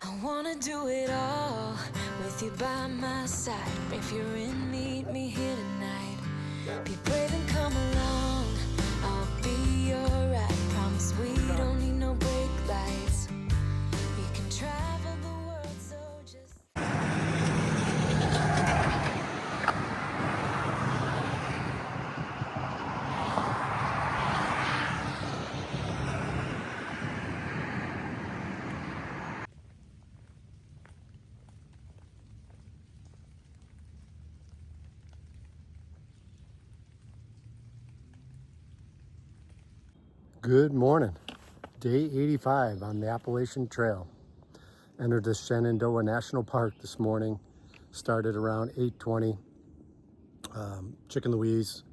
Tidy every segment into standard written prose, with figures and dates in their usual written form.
I wanna do it all with you by my side. If you're in, meet me here tonight. Be brave and come along. I'll be your ride. Promise we don't need no brake lights. We can travel the world, so just. Good morning. Day 85 on the Appalachian Trail. Entered the Shenandoah National Park this morning. Started around 8:20. Chicken Louise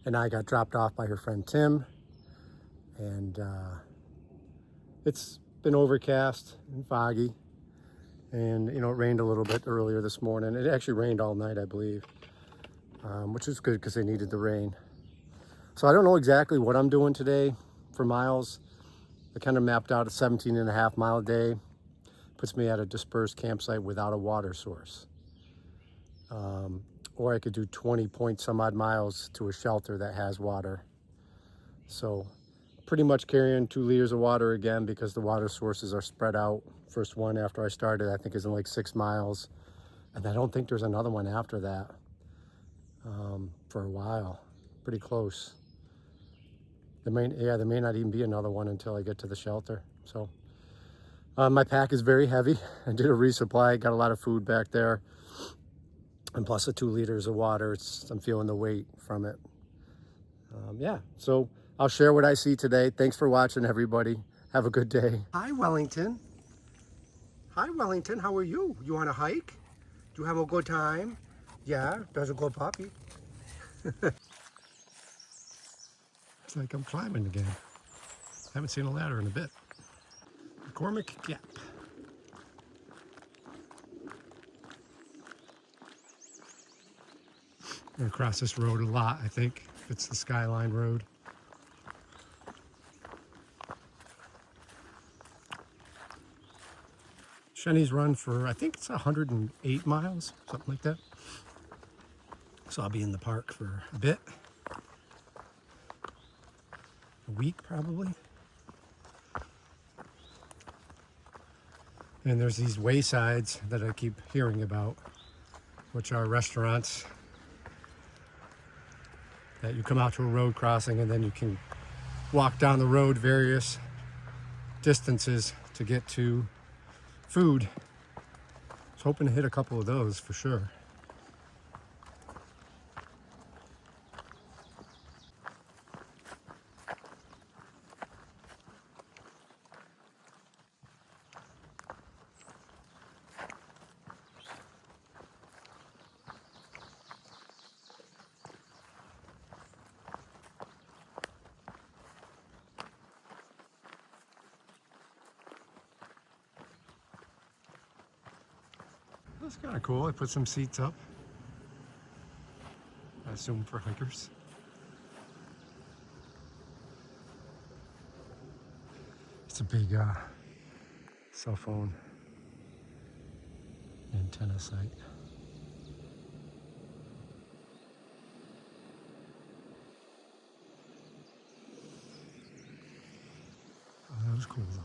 and I got dropped off by her friend Tim. And it's been overcast and foggy. And, it rained a little bit earlier this morning. It actually rained all night, I believe, which is good because they needed the rain. So I don't know exactly what I'm doing today for miles. I kind of mapped out a 17.5 mile day. Puts me at a dispersed campsite without a water source. Or I could do 20 point some odd miles to a shelter that has water. So pretty much carrying 2 liters of water again because the water sources are spread out. First one after I started, I think, is in like 6 miles. And I don't think there's another one after that for a while. Pretty close. There may not even be another one until I get to the shelter. So my pack is very heavy. I did a resupply, got a lot of food back there. And plus the 2 liters of water, I'm feeling the weight from it. Yeah, so I'll share what I see today. Thanks for watching, everybody. Have a good day. Hi, Wellington. Hi, Wellington. How are you? You on a hike? Do you have a good time? Yeah, there's a good puppy. It's like I'm climbing again. Haven't seen a ladder in a bit. McCormick Gap. I'm gonna cross this road a lot, I think. It's the Skyline Road. Shenny's run for, I think it's 108 miles, something like that. So I'll be in the park for a bit. A week, probably. And there's these waysides that I keep hearing about, which are restaurants that you come out to a road crossing and then you can walk down the road various distances to get to food. I was hoping to hit a couple of those for sure. That's kind of cool. I put some seats up. I assume for hikers. It's a big cell phone antenna site. Oh, that was cool though.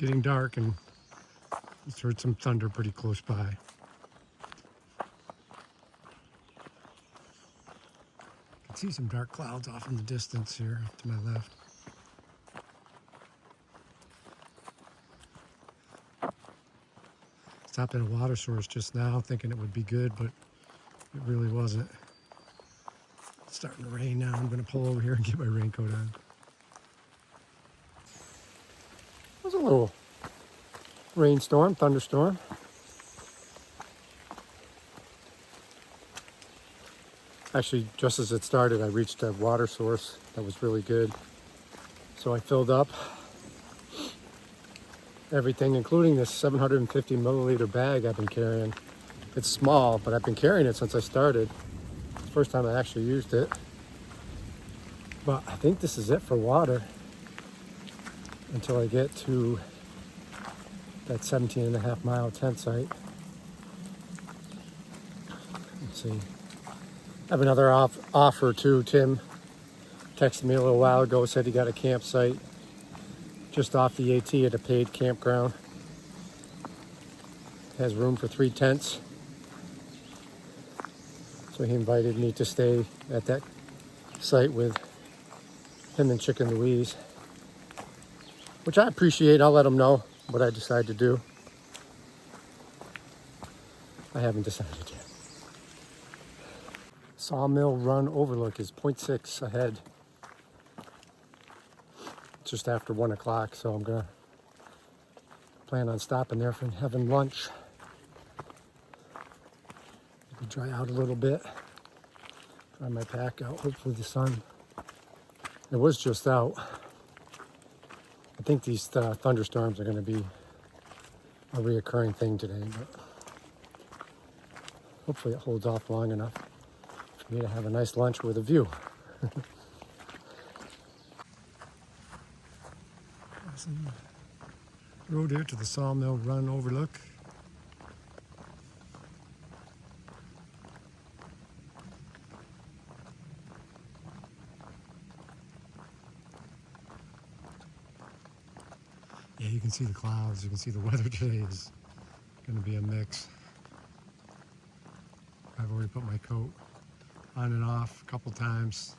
getting dark, and just heard some thunder pretty close by. I can see some dark clouds off in the distance here to my left. Stopped at a water source just now thinking it would be good, but it really wasn't. It's starting to rain now. I'm going to pull over here and get my raincoat on. It was a little rainstorm, thunderstorm. Actually, just as it started, I reached a water source that was really good. So I filled up everything, including this 750 milliliter bag I've been carrying. It's small, but I've been carrying it since I started. It's the first time I actually used it. But I think this is it for water until I get to that 17.5 mile tent site. Let's see. I have another offer too. Tim texted me a little while ago, said he got a campsite just off the AT at a paid campground. Has room for 3 tents. So he invited me to stay at that site with him and Chicken Louise, which I appreciate. I'll let him know what I decide to do. I haven't decided yet. Sawmill Run Overlook is 0.6 ahead. Just after 1 o'clock, so I'm gonna plan on stopping there for having lunch. Maybe dry out a little bit. Dry my pack out. Hopefully the sun. It was just out. I think these thunderstorms are going to be a reoccurring thing today, but hopefully it holds off long enough for me to have a nice lunch with a view. Awesome. Road here to the Sawmill Run Overlook. Yeah, you can see the clouds. You can see the weather today is going to be a mix. I've already put my coat on and off a couple times.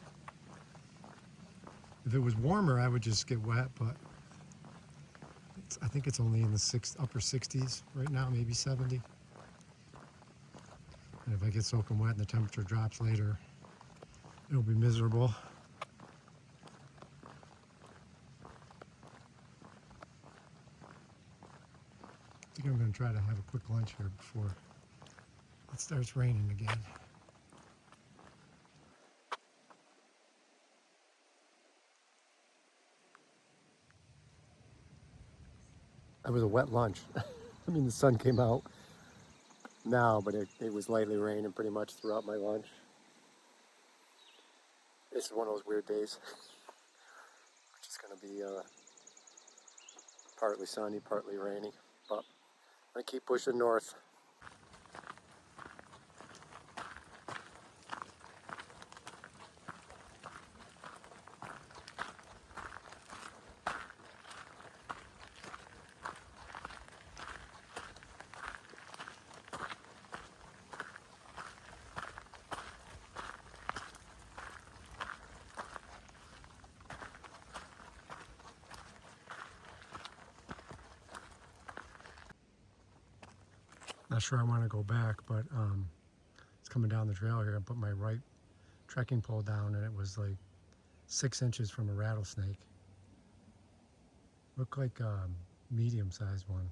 If it was warmer, I would just get wet, but I think it's only in the upper 60s right now, maybe 70. And if I get soaking wet and the temperature drops later, it'll be miserable. I think I'm going to try to have a quick lunch here before it starts raining again. It was a wet lunch. I mean, the sun came out now, but it was lightly raining pretty much throughout my lunch. This is one of those weird days. Which is going to be partly sunny, partly rainy. But I keep pushing north. Not sure I want to go back, but it's coming down the trail here. I put my right trekking pole down and it was like 6 inches from a rattlesnake. Looked like a medium-sized one.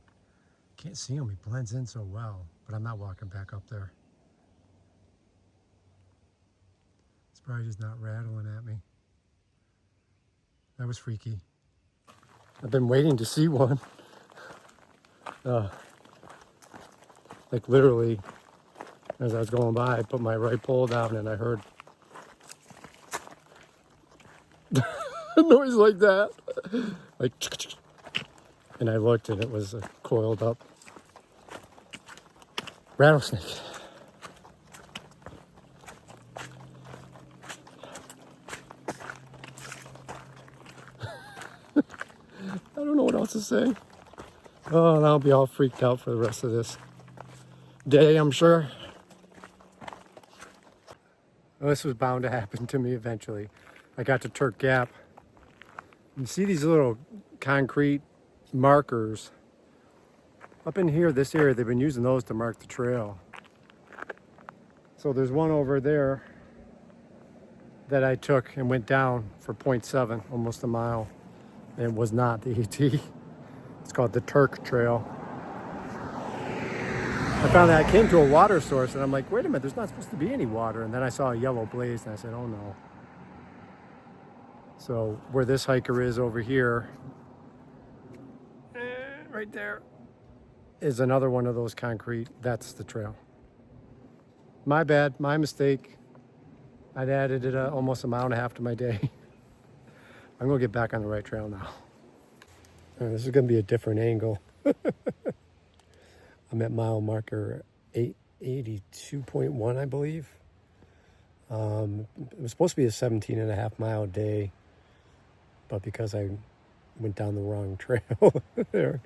Can't see him, he blends in so well, but I'm not walking back up there. It's probably just not rattling at me. That was freaky. I've been waiting to see one. Like literally, as I was going by, I put my right pole down and I heard a noise like that. Like, and I looked and it was a coiled up rattlesnake. I don't know what else to say. Oh, and I'll be all freaked out for the rest of this day, I'm sure. Well, this was bound to happen to me eventually. I got to Turk Gap. You see these little concrete markers. Up in here, this area, they've been using those to mark the trail. So there's one over there that I took and went down for 0.7, almost a mile. And it was not the AT. It's called the Turk Trail. I found that I came to a water source and I'm like, wait a minute, there's not supposed to be any water. And then I saw a yellow blaze and I said, oh no. So where this hiker is over here, right there, is another one of those concrete. That's the trail. My bad, my mistake. I'd added it almost a mile and a half to my day. I'm gonna get back on the right trail now. This is gonna be a different angle. I'm at mile marker 882.1, I believe. It was supposed to be a 17.5 mile day, but because I went down the wrong trail there,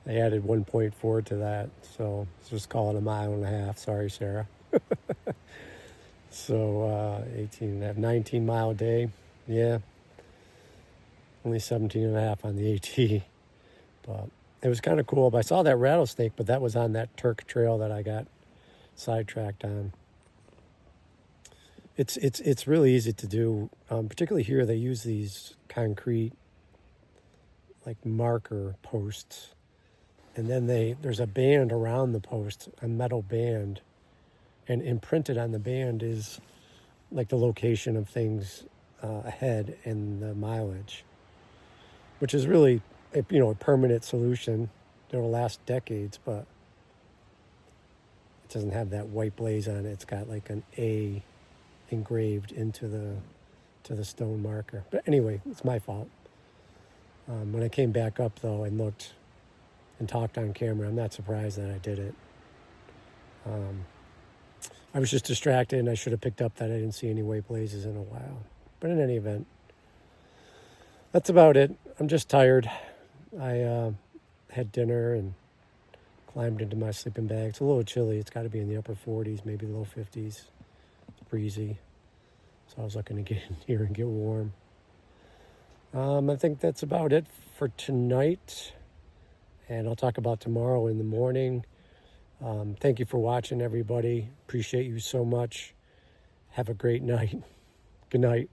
I added 1.4 to that. So let's just call it a mile and a half. Sorry, Sarah. So 19-mile day. Yeah. Only 17.5 on the AT. But it was kind of cool. But I saw that rattlesnake, but that was on that Turk trail that I got sidetracked on. It's really easy to do. Particularly here, they use these concrete like marker posts. And then there's a band around the post, a metal band. And imprinted on the band is like the location of things ahead and the mileage, which is really a permanent solution that will last decades, but it doesn't have that white blaze on it. It's got like an A engraved into the stone marker. But anyway, it's my fault. When I came back up though and looked and talked on camera, I'm not surprised that I did it. I was just distracted and I should have picked up that I didn't see any white blazes in a while. But in any event, that's about it. I'm just tired. I had dinner and climbed into my sleeping bag. It's a little chilly. It's got to be in the upper 40s, maybe low 50s. It's breezy. So I was looking to get in here and get warm. I think that's about it for tonight. And I'll talk about tomorrow in the morning. Thank you for watching, everybody. Appreciate you so much. Have a great night. Good night.